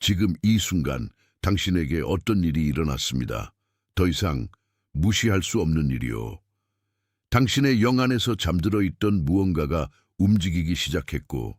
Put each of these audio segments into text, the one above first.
지금 이 순간 당신에게 어떤 일이 일어났습니다. 더 이상 무시할 수 없는 일이요. 당신의 영 안에서 잠들어 있던 무언가가 움직이기 시작했고,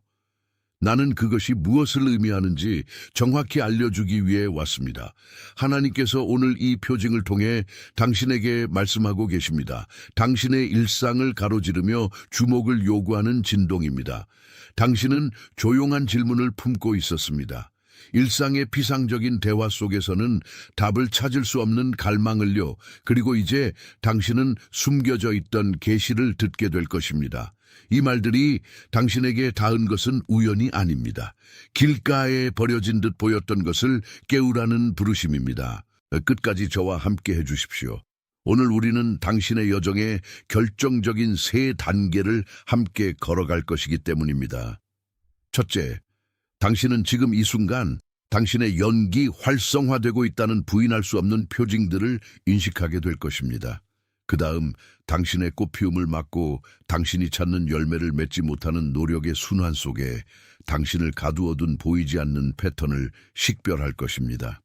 나는 그것이 무엇을 의미하는지 정확히 알려주기 위해 왔습니다. 하나님께서 오늘 이 표징을 통해 당신에게 말씀하고 계십니다. 당신의 일상을 가로지르며 주목을 요구하는 진동입니다. 당신은 조용한 질문을 품고 있었습니다. 일상의 피상적인 대화 속에서는 답을 찾을 수 없는 갈망을요. 그리고 이제 당신은 숨겨져 있던 계시를 듣게 될 것입니다. 이 말들이 당신에게 닿은 것은 우연이 아닙니다. 길가에 버려진 듯 보였던 것을 깨우라는 부르심입니다. 끝까지 저와 함께 해주십시오. 오늘 우리는 당신의 여정의 결정적인 세 단계를 함께 걸어갈 것이기 때문입니다. 첫째, 당신은 지금 이 순간 당신의 연기 활성화되고 있다는 부인할 수 없는 표징들을 인식하게 될 것입니다. 그 다음 당신의 꽃피움을 막고 당신이 찾는 열매를 맺지 못하는 노력의 순환 속에 당신을 가두어둔 보이지 않는 패턴을 식별할 것입니다.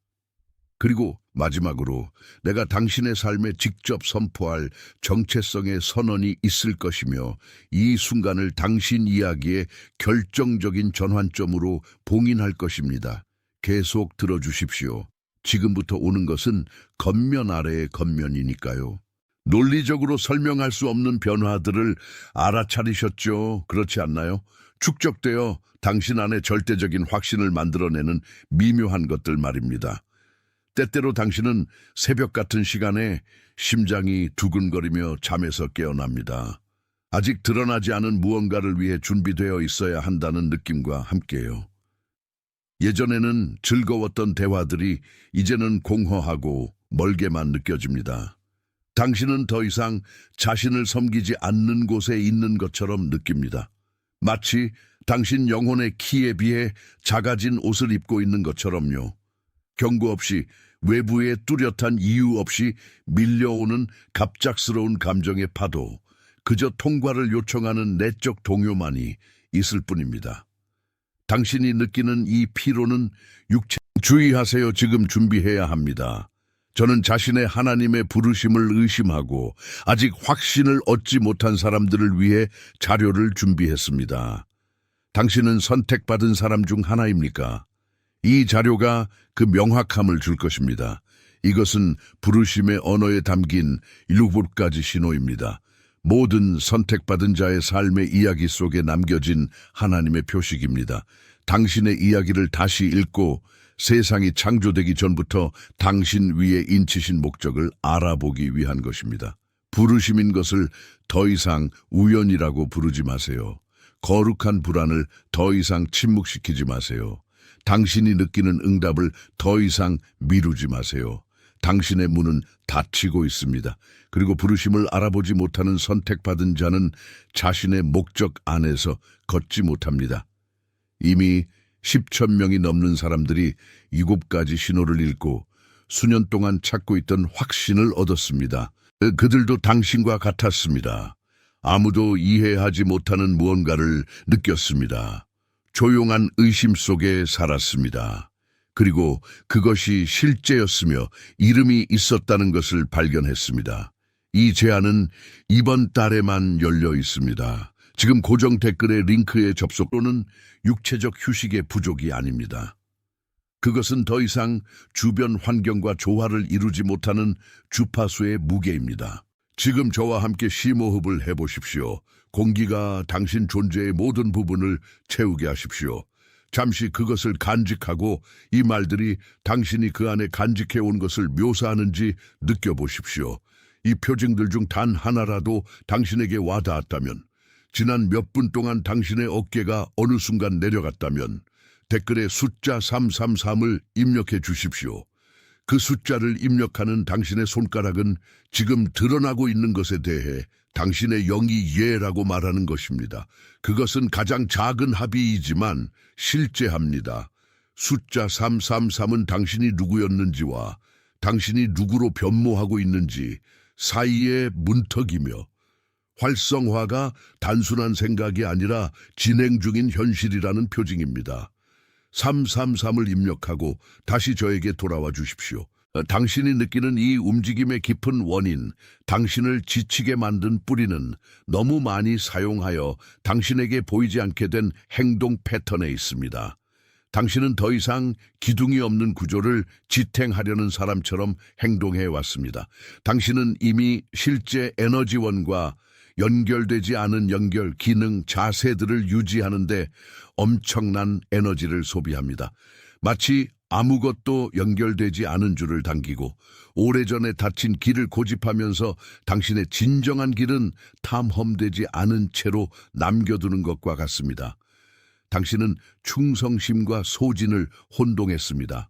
그리고 마지막으로 내가 당신의 삶에 직접 선포할 정체성의 선언이 있을 것이며 이 순간을 당신 이야기의 결정적인 전환점으로 봉인할 것입니다. 계속 들어주십시오. 지금부터 오는 것은 겉면 아래의 겉면이니까요. 논리적으로 설명할 수 없는 변화들을 알아차리셨죠? 그렇지 않나요? 축적되어 당신 안에 절대적인 확신을 만들어내는 미묘한 것들 말입니다. 때때로 당신은 새벽 같은 시간에 심장이 두근거리며 잠에서 깨어납니다. 아직 드러나지 않은 무언가를 위해 준비되어 있어야 한다는 느낌과 함께요. 예전에는 즐거웠던 대화들이 이제는 공허하고 멀게만 느껴집니다. 당신은 더 이상 자신을 섬기지 않는 곳에 있는 것처럼 느낍니다. 마치 당신 영혼의 키에 비해 작아진 옷을 입고 있는 것처럼요. 경고 없이 외부의 뚜렷한 이유 없이 밀려오는 갑작스러운 감정의 파도, 그저 통과를 요청하는 내적 동요만이 있을 뿐입니다. 당신이 느끼는 이 피로는 주의하세요. 지금 준비해야 합니다. 저는 자신의 하나님의 부르심을 의심하고 아직 확신을 얻지 못한 사람들을 위해 자료를 준비했습니다. 당신은 선택받은 사람 중 하나입니까? 이 자료가 그 명확함을 줄 것입니다. 이것은 부르심의 언어에 담긴 7가지 신호입니다. 모든 선택받은 자의 삶의 이야기 속에 남겨진 하나님의 표식입니다. 당신의 이야기를 다시 읽고 세상이 창조되기 전부터 당신 위에 인치신 목적을 알아보기 위한 것입니다. 부르심인 것을 더 이상 우연이라고 부르지 마세요. 거룩한 불안을 더 이상 침묵시키지 마세요. 당신이 느끼는 응답을 더 이상 미루지 마세요. 당신의 문은 닫히고 있습니다. 그리고 부르심을 알아보지 못하는 선택받은 자는 자신의 목적 안에서 걷지 못합니다. 이미 10,000명이 넘는 사람들이 7가지 신호를 읽고 수년 동안 찾고 있던 확신을 얻었습니다. 그들도 당신과 같았습니다. 아무도 이해하지 못하는 무언가를 느꼈습니다. 조용한 의심 속에 살았습니다. 그리고 그것이 실제였으며 이름이 있었다는 것을 발견했습니다. 이 제안은 이번 달에만 열려 있습니다. 지금 고정 댓글의 링크에 접속로는 육체적 휴식의 부족이 아닙니다. 그것은 더 이상 주변 환경과 조화를 이루지 못하는 주파수의 무게입니다. 지금 저와 함께 심호흡을 해보십시오. 공기가 당신 존재의 모든 부분을 채우게 하십시오. 잠시 그것을 간직하고 이 말들이 당신이 그 안에 간직해온 것을 묘사하는지 느껴보십시오. 이 표징들 중 단 하나라도 당신에게 와닿았다면, 지난 몇 분 동안 당신의 어깨가 어느 순간 내려갔다면 댓글에 숫자 333을 입력해 주십시오. 그 숫자를 입력하는 당신의 손가락은 지금 드러나고 있는 것에 대해 당신의 영이 예라고 말하는 것입니다. 그것은 가장 작은 합의이지만 실제합니다. 숫자 333은 당신이 누구였는지와 당신이 누구로 변모하고 있는지 사이의 문턱이며, 활성화가 단순한 생각이 아니라 진행 중인 현실이라는 표징입니다. 333을 입력하고 다시 저에게 돌아와 주십시오. 당신이 느끼는 이 움직임의 깊은 원인, 당신을 지치게 만든 뿌리는 너무 많이 사용하여 당신에게 보이지 않게 된 행동 패턴에 있습니다. 당신은 더 이상 기둥이 없는 구조를 지탱하려는 사람처럼 행동해 왔습니다. 당신은 이미 실제 에너지원과 연결되지 않은 연결, 기능, 자세들을 유지하는데 엄청난 에너지를 소비합니다. 마치 아무것도 연결되지 않은 줄을 당기고 오래전에 닫힌 길을 고집하면서 당신의 진정한 길은 탐험되지 않은 채로 남겨두는 것과 같습니다. 당신은 충성심과 소진을 혼동했습니다.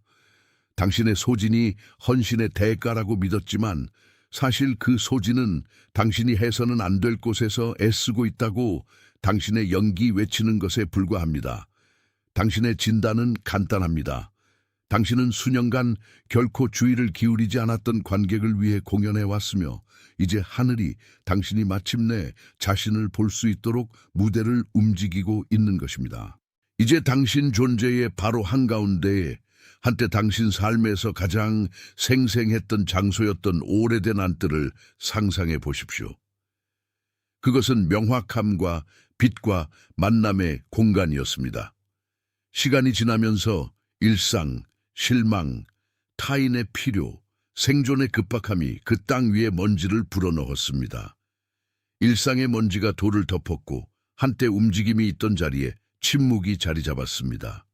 당신의 소진이 헌신의 대가라고 믿었지만 사실 그 소진은 당신이 해서는 안 될 곳에서 애쓰고 있다고 당신의 연기 외치는 것에 불과합니다. 당신의 진단은 간단합니다. 당신은 수년간 결코 주의를 기울이지 않았던 관객을 위해 공연해 왔으며 이제 하늘이 당신이 마침내 자신을 볼 수 있도록 무대를 움직이고 있는 것입니다. 이제 당신 존재의 바로 한가운데에 한때 당신 삶에서 가장 생생했던 장소였던 오래된 안뜰을 상상해 보십시오. 그것은 명확함과 빛과 만남의 공간이었습니다. 시간이 지나면서 일상, 실망, 타인의 필요, 생존의 급박함이 그 땅 위에 먼지를 불어넣었습니다. 일상의 먼지가 돌을 덮었고 한때 움직임이 있던 자리에 침묵이 자리 잡았습니다.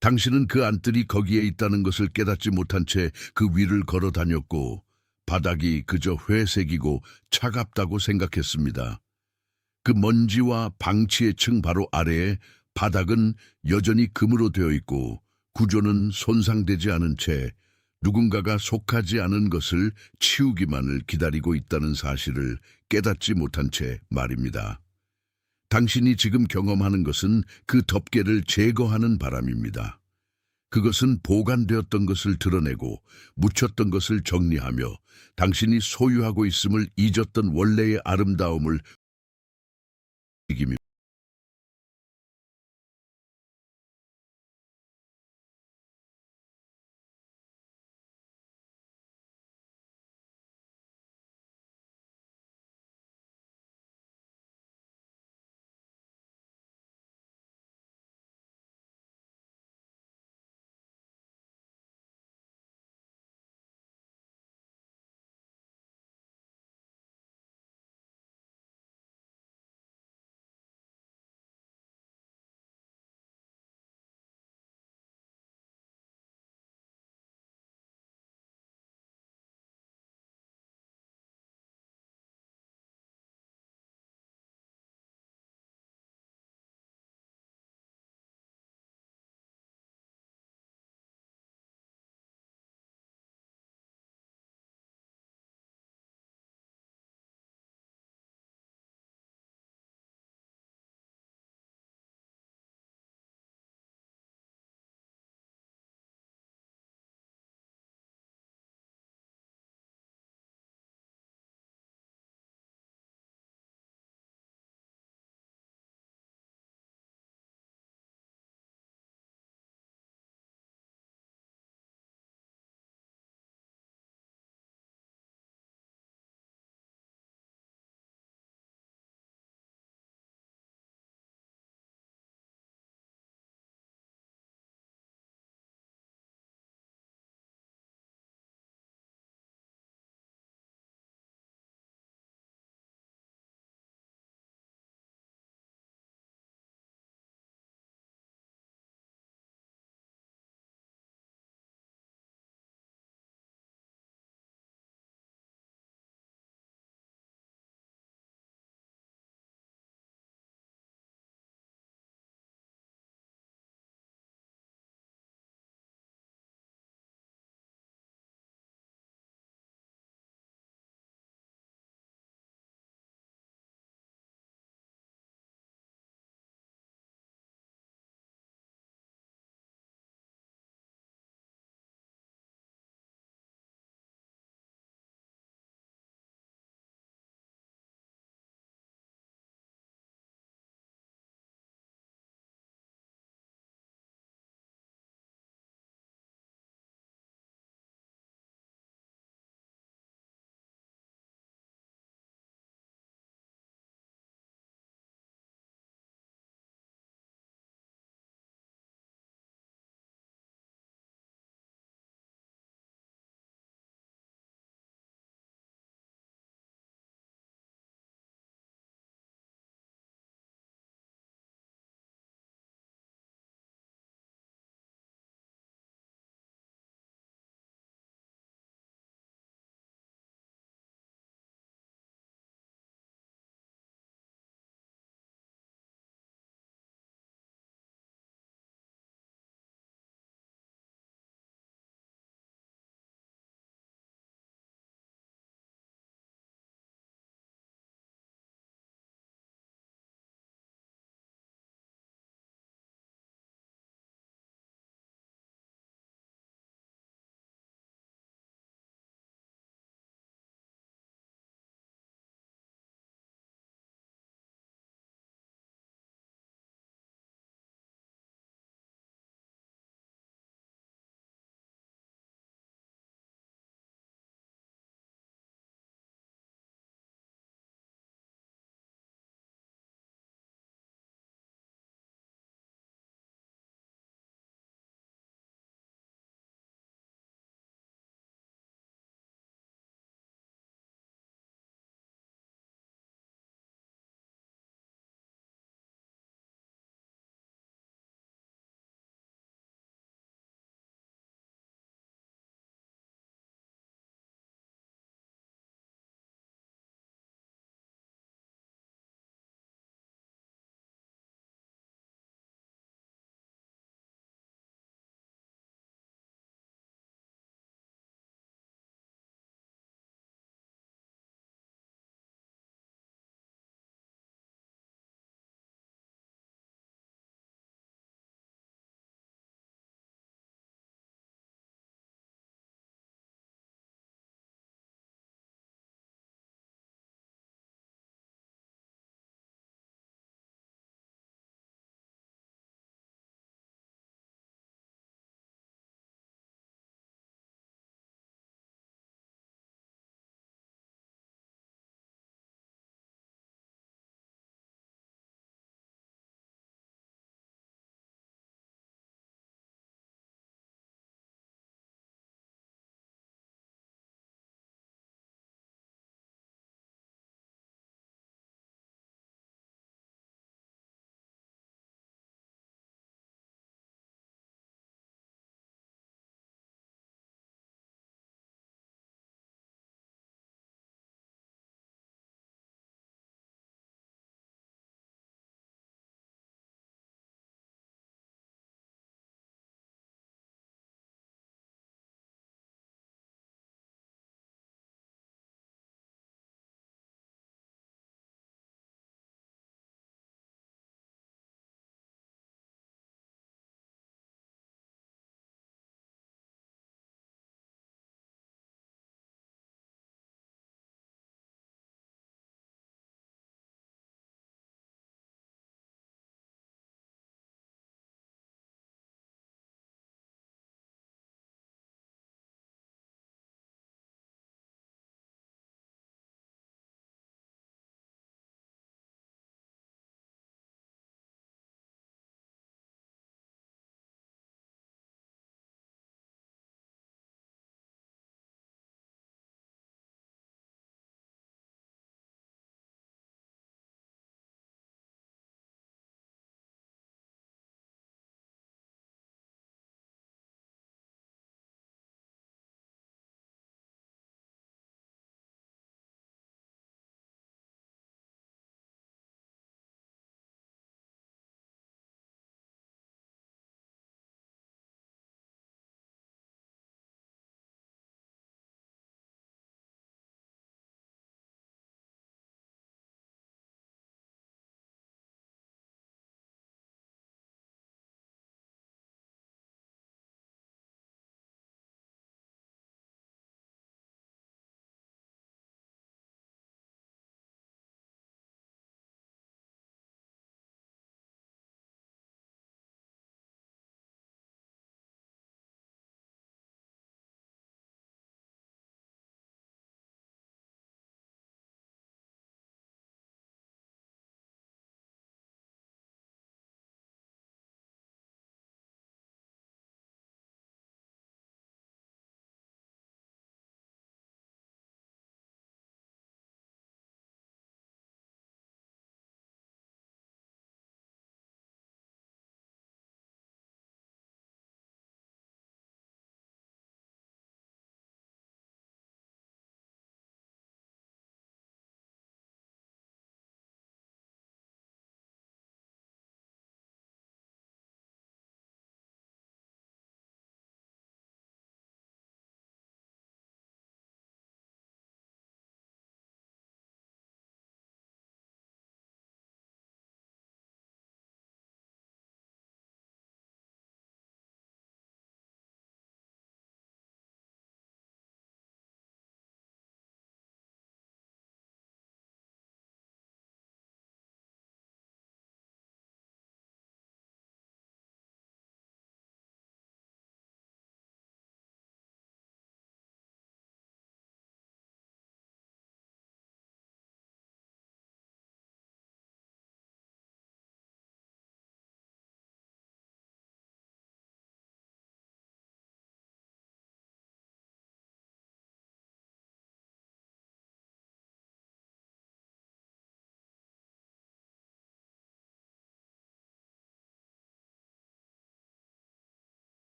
당신은 그 안뜰이 거기에 있다는 것을 깨닫지 못한 채 그 위를 걸어 다녔고 바닥이 그저 회색이고 차갑다고 생각했습니다. 그 먼지와 방치의 층 바로 아래에 바닥은 여전히 금으로 되어 있고 구조는 손상되지 않은 채 누군가가 속하지 않은 것을 치우기만을 기다리고 있다는 사실을 깨닫지 못한 채 말입니다. 당신이 지금 경험하는 것은 그 덮개를 제거하는 바람입니다. 그것은 보관되었던 것을 드러내고 묻혔던 것을 정리하며 당신이 소유하고 있음을 잊었던 원래의 아름다움을 이깁니다.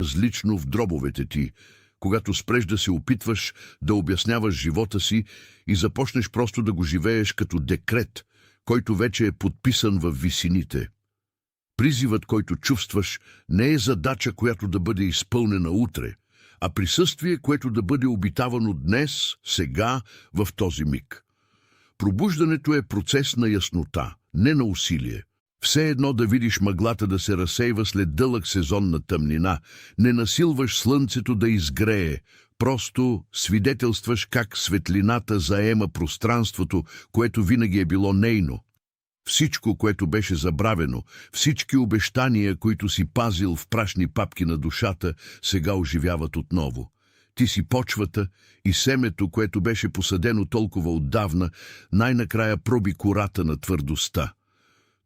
различно в дробовете ти, когато спреш да се опитваш да обясняваш живота си и започнеш просто да го живееш като декрет, който вече е подписан във висините. Призивът, който чувстваш, не е задача, която да бъде изпълнена утре, а присъствие, което да бъде обитавано днес, сега, в този миг. Пробуждането е процес на яснота, не на усилие. Все едно да видиш мъглата да се разсейва след дълъг сезон на тъмнина, не насилваш слънцето да изгрее, просто свидетелстваш как светлината заема пространството, което винаги е било нейно. Всичко, което беше забравено, всички обещания, които си пазил в прашни папки на душата, сега оживяват отново. Ти си почвата и семето, което беше посадено толкова отдавна, най-накрая проби кората на твърдостта.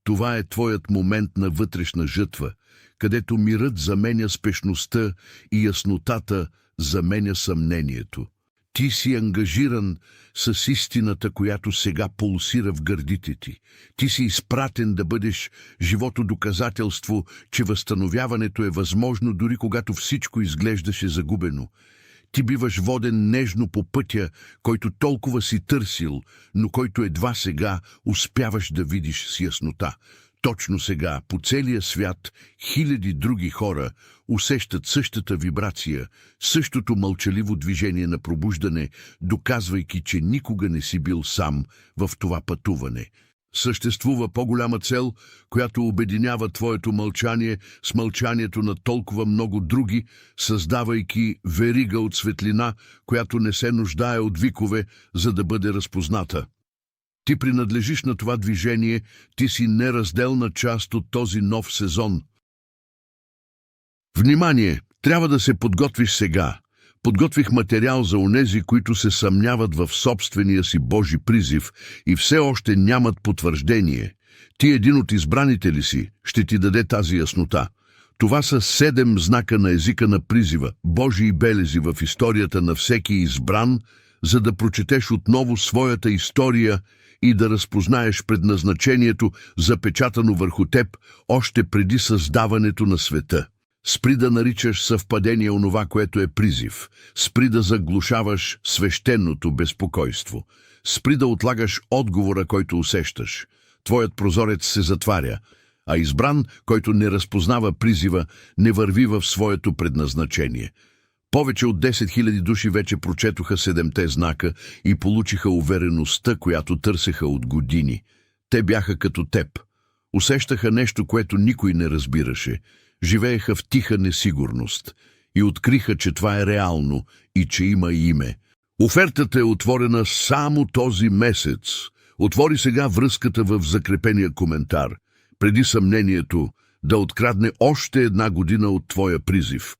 Това е твоят момент на вътрешна жътва, където мирът заменя спешността и яснотата заменя съмнението. Ти си ангажиран с истината, която сега пулсира в гърдите ти. Ти си изпратен да бъдеш живото доказателство, че възстановяването е възможно, дори когато всичко изглеждаше загубено. Ти биваш воден нежно по пътя, който толкова си търсил, но който едва сега успяваш да видиш с яснота. Точно сега, по целия свят, хиляди други хора усещат същата вибрация, същото мълчаливо движение на пробуждане, доказвайки, че никога не си бил сам в това пътуване. Съществува по-голяма цел, която обединява твоето мълчание с мълчанието на толкова много други, създавайки верига от светлина, която не се нуждае от викове, за да бъде разпозната. Ти принадлежиш на това движение, ти си неразделна част от този нов сезон. Внимание! Трябва да се подготвиш сега. Подготвих материал за онези, които се съмняват в собствения си Божи призив и все още нямат потвърждение. Ти един от избраните ли си, ще ти даде тази яснота. Това са 7 знака на езика на призива, Божии белези в историята на всеки избран, за да прочетеш отново своята история и да разпознаеш предназначението, запечатано върху теб, още преди създаването на света. Спри да наричаш съвпадение онова, което е призив. Спри да заглушаваш свещеното безпокойство. Спри да отлагаш отговора, който усещаш. Твоят прозорец се затваря, а избран, който не разпознава призива, не върви в своето предназначение. Повече от 10 000 души вече прочетоха 7-те знака и получиха увереността, която търсеха от години. Те бяха като теб. Усещаха нещо, което никой не разбираше. Живееха в тиха несигурност и откриха, че това е реално и че има име. Офертата е отворена само този месец. Отвори сега връзката в закрепения коментар, преди съмнението да открадне още 1 година от твоя призив.